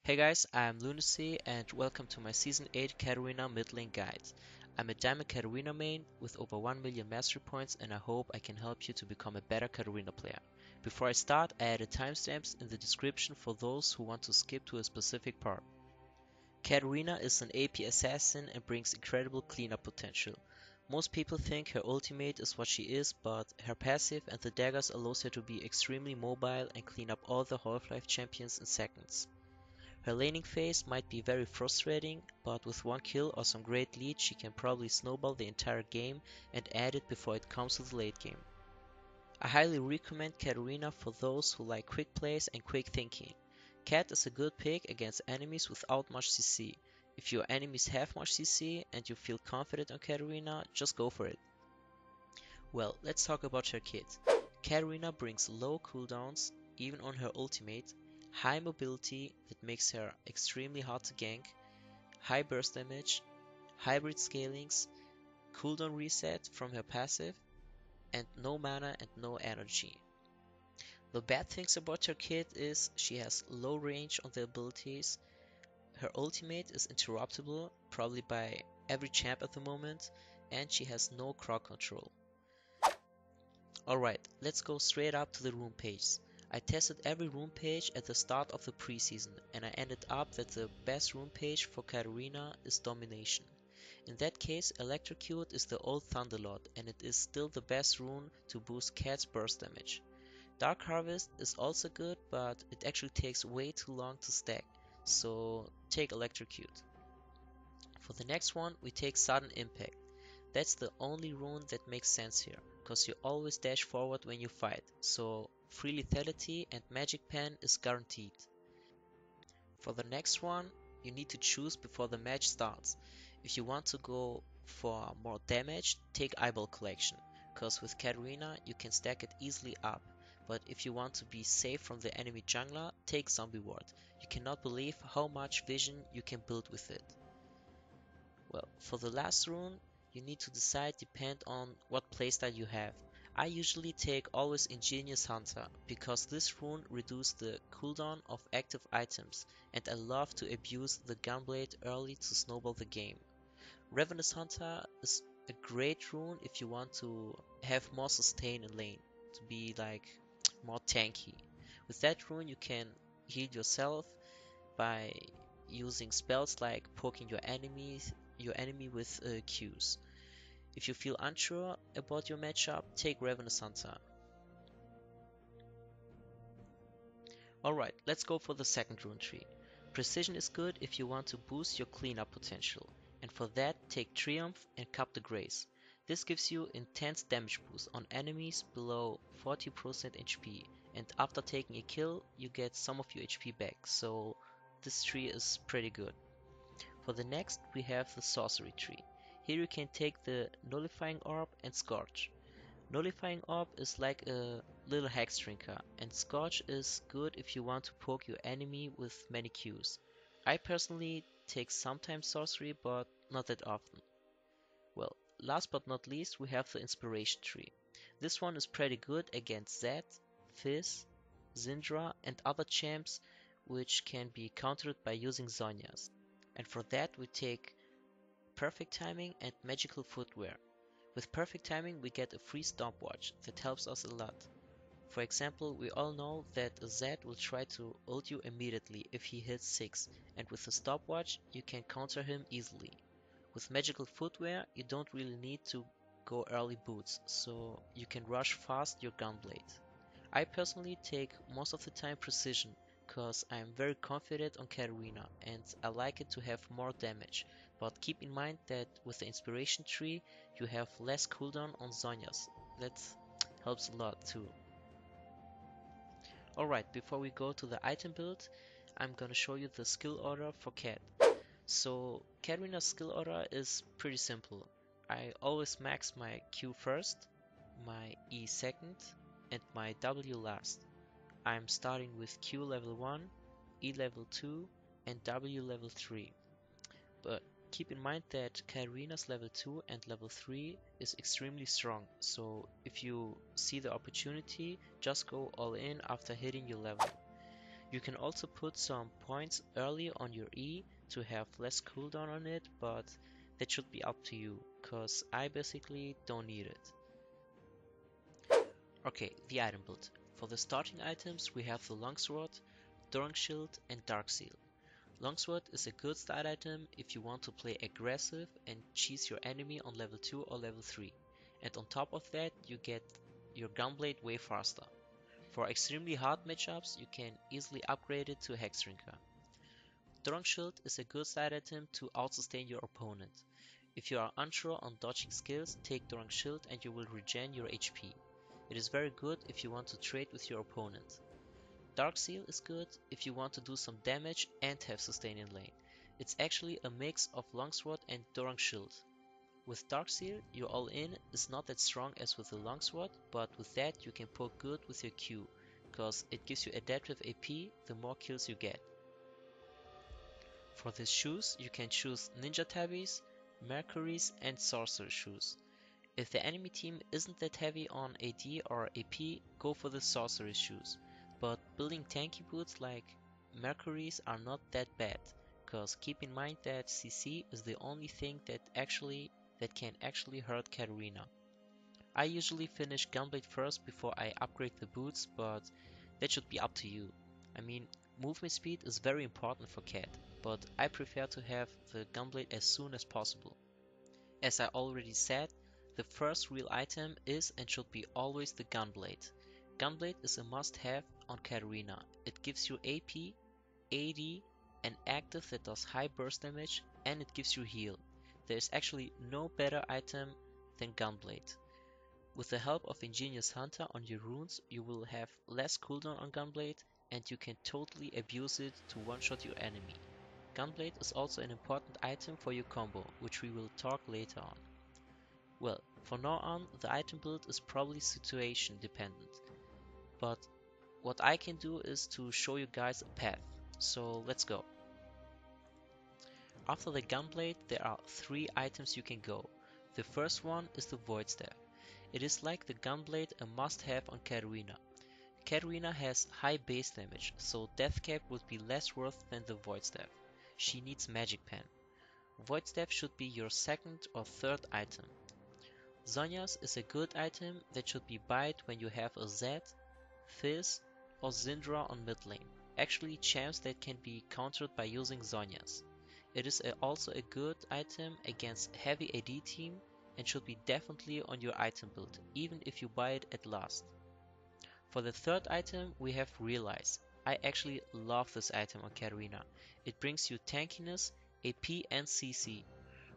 Hey guys, I'm Lunacy and welcome to my Season 8 Katarina mid lane guide. I'm a Diamond Katarina main with over 1 million mastery points and I hope I can help you to become a better Katarina player. Before I start, I added timestamps in the description for those who want to skip to a specific part. Katarina is an AP assassin and brings incredible cleanup potential. Most people think her ultimate is what she is, but her passive and the daggers allows her to be extremely mobile and clean up all the Half-Life champions in seconds. Her laning phase might be very frustrating, but with one kill or some great lead she can probably snowball the entire game and add it before it comes to the late game. I highly recommend Katarina for those who like quick plays and quick thinking. Kat is a good pick against enemies without much CC. If your enemies have much CC and you feel confident on Katarina, just go for it. Well, let's talk about her kit. Katarina brings low cooldowns, even on her ultimate, high mobility that makes her extremely hard to gank, high burst damage, hybrid scalings, cooldown reset from her passive, and no mana and no energy. The bad things about her kit is she has low range on the abilities, her ultimate is interruptible, probably by every champ at the moment, and she has no crowd control. Alright, let's go straight up to the Rune page. I tested every Rune page at the start of the preseason and I ended up that the best Rune page for Katarina is Domination. In that case, Electrocute is the old Thunderlord and it is still the best rune to boost Cat's burst damage. Dark Harvest is also good, but it actually takes way too long to stack, so take Electrocute. For the next one, we take Sudden Impact. That's the only rune that makes sense here, cause you always dash forward when you fight, so free lethality and magic pen is guaranteed. For the next one, you need to choose before the match starts. If you want to go for more damage, take Eyeball Collection, cause with Katarina you can stack it easily up. But if you want to be safe from the enemy jungler, take Zombie Ward. You cannot believe how much vision you can build with it. Well, for the last rune, you need to decide depend on what playstyle you have. I usually take always Ingenious Hunter, because this rune reduces the cooldown of active items, and I love to abuse the Gunblade early to snowball the game. Ravenous Hunter is a great rune if you want to have more sustain in lane, to be like more tanky. With that rune you can heal yourself by using spells like poking your enemy with Qs. If you feel unsure about your matchup, take Ravenous Hunter. Alright, let's go for the second rune tree. Precision is good if you want to boost your cleanup potential, and for that take Triumph and Cup the Grace. This gives you intense damage boost on enemies below 40% HP, and after taking a kill you get some of your HP back, so this tree is pretty good. For the next we have the Sorcery tree. Here you can take the Nullifying Orb and Scorch. Nullifying Orb is like a little hex drinker, and Scorch is good if you want to poke your enemy with many Qs. I personally take sometimes Sorcery, but not that often. Well, last but not least we have the Inspiration tree. This one is pretty good against Zed, Fizz, Syndra and other champs which can be countered by using Zhonya's. And for that we take Perfect Timing and Magical Footwear. With Perfect Timing we get a free stopwatch that helps us a lot. For example, we all know that a Zed will try to ult you immediately if he hits 6, and with a stopwatch you can counter him easily. With Magical Footwear you don't really need to go early boots, so you can rush fast your Gunblade. I personally take most of the time Precision, cause I am very confident on Katarina and I like it to have more damage, but keep in mind that with the Inspiration tree you have less cooldown on Zhonya's. That helps a lot too. Alright, before we go to the item build, I'm gonna show you the skill order for Cat. So Katarina's skill order is pretty simple. I always max my Q first, my E second, and my W last. I'm starting with Q level 1, E level 2, and W level 3. But keep in mind that Katarina's level 2 and level 3 is extremely strong, so if you see the opportunity, just go all in after hitting your level. You can also put some points early on your E to have less cooldown on it, but that should be up to you, cause I basically don't need it. Okay, the item build. For the starting items we have the Longsword, Durang Shield and Dark Seal. Longsword is a good start item if you want to play aggressive and cheese your enemy on level 2 or level 3. And on top of that you get your Gunblade way faster. For extremely hard matchups you can easily upgrade it to Hexdrinker. Durang Shield is a good side item to outsustain your opponent. If you are unsure on dodging skills, take Durang Shield and you will regen your HP. It is very good if you want to trade with your opponent. Dark Seal is good if you want to do some damage and have sustain in lane. It's actually a mix of Longsword and Durang Shield. With Dark Seal, your all-in is not that strong as with the Longsword, but with that you can poke good with your Q, cause it gives you adaptive AP the more kills you get. For the shoes, you can choose Ninja Tabbies, Mercuries and Sorcerer shoes. If the enemy team isn't that heavy on AD or AP, go for the Sorcerer shoes. But building tanky boots like Mercuries are not that bad, cause keep in mind that CC is the only thing that can actually hurt Katarina. I usually finish Gunblade first before I upgrade the boots, but that should be up to you. I mean, movement speed is very important for Cat, but I prefer to have the Gunblade as soon as possible. As I already said, the first real item is and should be always the Gunblade. Gunblade is a must-have on Katarina. It gives you AP, AD, an active that does high burst damage, and it gives you heal. There is actually no better item than Gunblade. With the help of Ingenious Hunter on your runes, you will have less cooldown on Gunblade, and you can totally abuse it to one-shot your enemy. Gunblade is also an important item for your combo, which we will talk later on. Well, for now on, the item build is probably situation dependent, but what I can do is to show you guys a path, so let's go. After the Gunblade, there are 3 items you can go. The first one is the Void Staff. It is like the Gunblade a must-have on Katarina. Katarina has high base damage, so Death Cap would be less worth than the Void Staff. She needs Magic Pen. Void Staff should be your second or third item. Zhonya's is a good item that should be buyed when you have a Zed, Fizz or Syndra on mid lane. Actually champs that can be countered by using Zhonya's. It is also a good item against heavy AD team and should be definitely on your item build, even if you buy it at last. For the third item we have Realize. I actually love this item on Katarina. It brings you tankiness, AP and CC.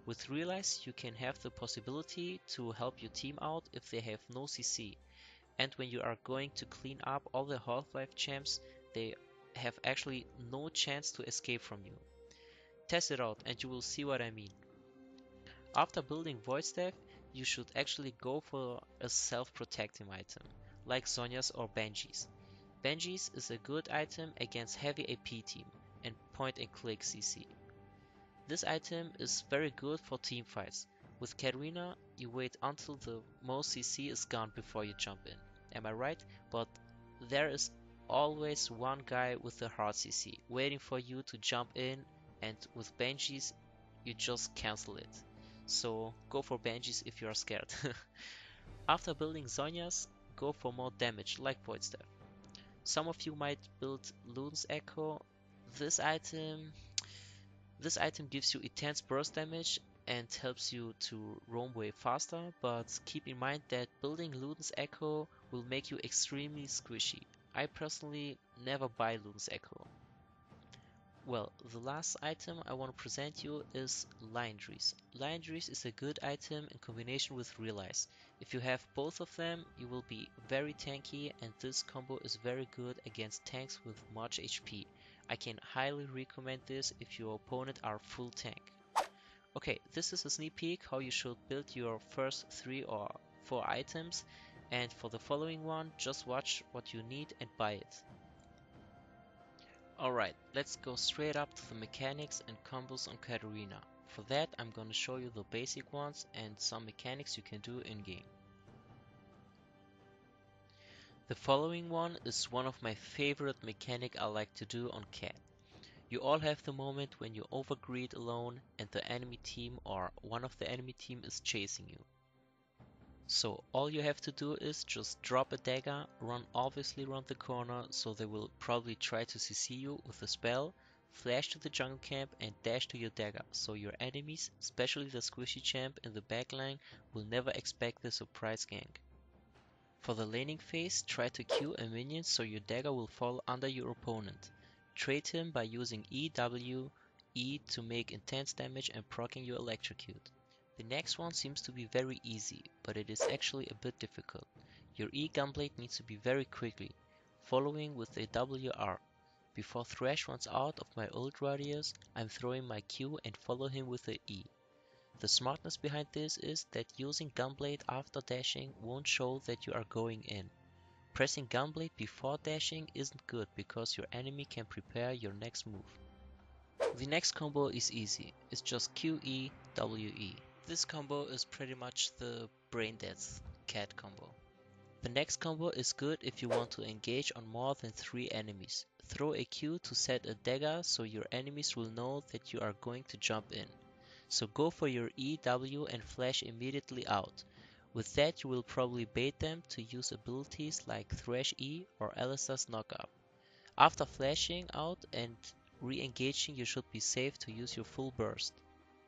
With Realize you can have the possibility to help your team out if they have no CC. And when you are going to clean up all the Half-Life champs, they have actually no chance to escape from you. Test it out and you will see what I mean. After building Void Staff, you should actually go for a self-protecting item, like Zhonya's or Benji's. Benji's is a good item against heavy AP team and point and click CC. This item is very good for team fights. With Katarina, you wait until the most CC is gone before you jump in. Am I right? But there is always one guy with the hard CC waiting for you to jump in, and with Benji's you just cancel it. So go for Benji's if you are scared. After building Zhonya's, go for more damage like Void Staff. Some of you might build Luna's Echo. This item gives you intense burst damage and helps you to roam way faster, but keep in mind that building Luna's Echo will make you extremely squishy. I personally never buy Luna's Echo. Well, the last item I want to present you is Liandry's. Liandry's is a good item in combination with Realize. If you have both of them, you will be very tanky, and this combo is very good against tanks with much HP. I can highly recommend this if your opponent are full tank. Okay, this is a sneak peek how you should build your first 3 or 4 items, and for the following one, just watch what you need and buy it. Alright, let's go straight up to the mechanics and combos on Katarina. For that I'm gonna show you the basic ones and some mechanics you can do in game. The following one is one of my favorite mechanic I like to do on Cat. You all have the moment when you overgreed alone and the enemy team or one of the enemy team is chasing you. So all you have to do is just drop a dagger, run obviously around the corner so they will probably try to CC you with a spell, flash to the jungle camp and dash to your dagger so your enemies, especially the squishy champ in the backline, will never expect the surprise gank. For the laning phase, try to Q a minion so your dagger will fall under your opponent. Trade him by using EW, E to make intense damage and proccing your electrocute. The next one seems to be very easy, but it is actually a bit difficult. Your E gunblade needs to be very quickly, following with a WR. Before Thresh runs out of my ult radius, I'm throwing my Q and follow him with a E. The smartness behind this is that using Gunblade after dashing won't show that you are going in. Pressing Gunblade before dashing isn't good because your enemy can prepare your next move. The next combo is easy, it's just QE, WE. This combo is pretty much the brain death cat combo. The next combo is good if you want to engage on more than 3 enemies. Throw a Q to set a dagger so your enemies will know that you are going to jump in. So go for your EW and flash immediately out. With that you will probably bait them to use abilities like Thresh E or Alistar's knockup. After flashing out and re-engaging you should be safe to use your full burst.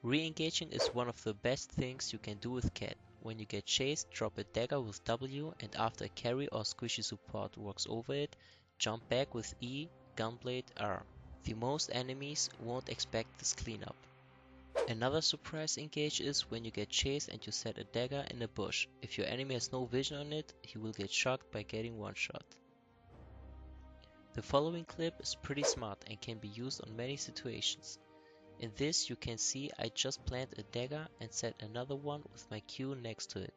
Re-engaging is one of the best things you can do with Cat. When you get chased, drop a dagger with W and after a carry or squishy support walks over it, jump back with E, Gunblade R. The most enemies won't expect this cleanup. Another surprise engage is when you get chased and you set a dagger in a bush. If your enemy has no vision on it, he will get shocked by getting one shot. The following clip is pretty smart and can be used on many situations. In this you can see I just planted a dagger and set another one with my Q next to it.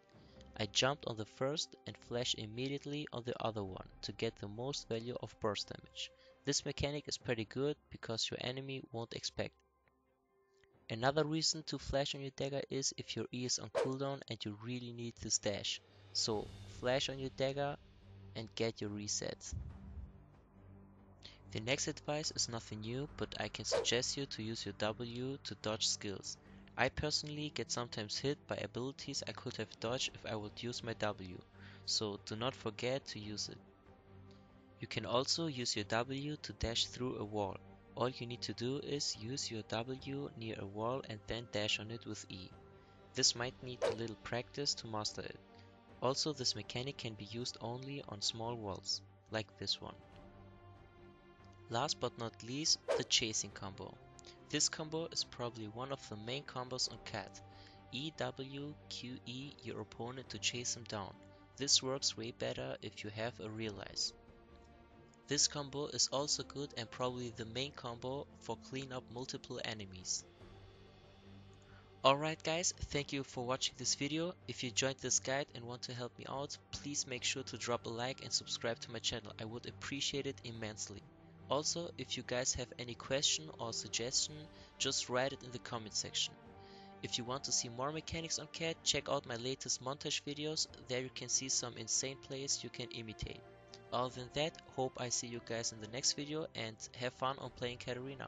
I jumped on the first and flashed immediately on the other one to get the most value of burst damage. This mechanic is pretty good because your enemy won't expect. Another reason to flash on your dagger is if your E is on cooldown and you really need this dash. So flash on your dagger and get your resets. The next advice is nothing new, but I can suggest you to use your W to dodge skills. I personally get sometimes hit by abilities I could have dodged if I would use my W, so do not forget to use it. You can also use your W to dash through a wall. All you need to do is use your W near a wall and then dash on it with E. This might need a little practice to master it. Also, this mechanic can be used only on small walls, like this one. Last but not least, the chasing combo. This combo is probably one of the main combos on Cat. EW, QE your opponent to chase him down. This works way better if you have a realize. This combo is also good and probably the main combo for clean up multiple enemies. Alright guys, thank you for watching this video. If you enjoyed this guide and want to help me out, please make sure to drop a like and subscribe to my channel. I would appreciate it immensely. Also, if you guys have any question or suggestion, just write it in the comment section. If you want to see more mechanics on Cat, check out my latest montage videos. There you can see some insane plays you can imitate. Other than that, hope I see you guys in the next video and have fun on playing Katarina.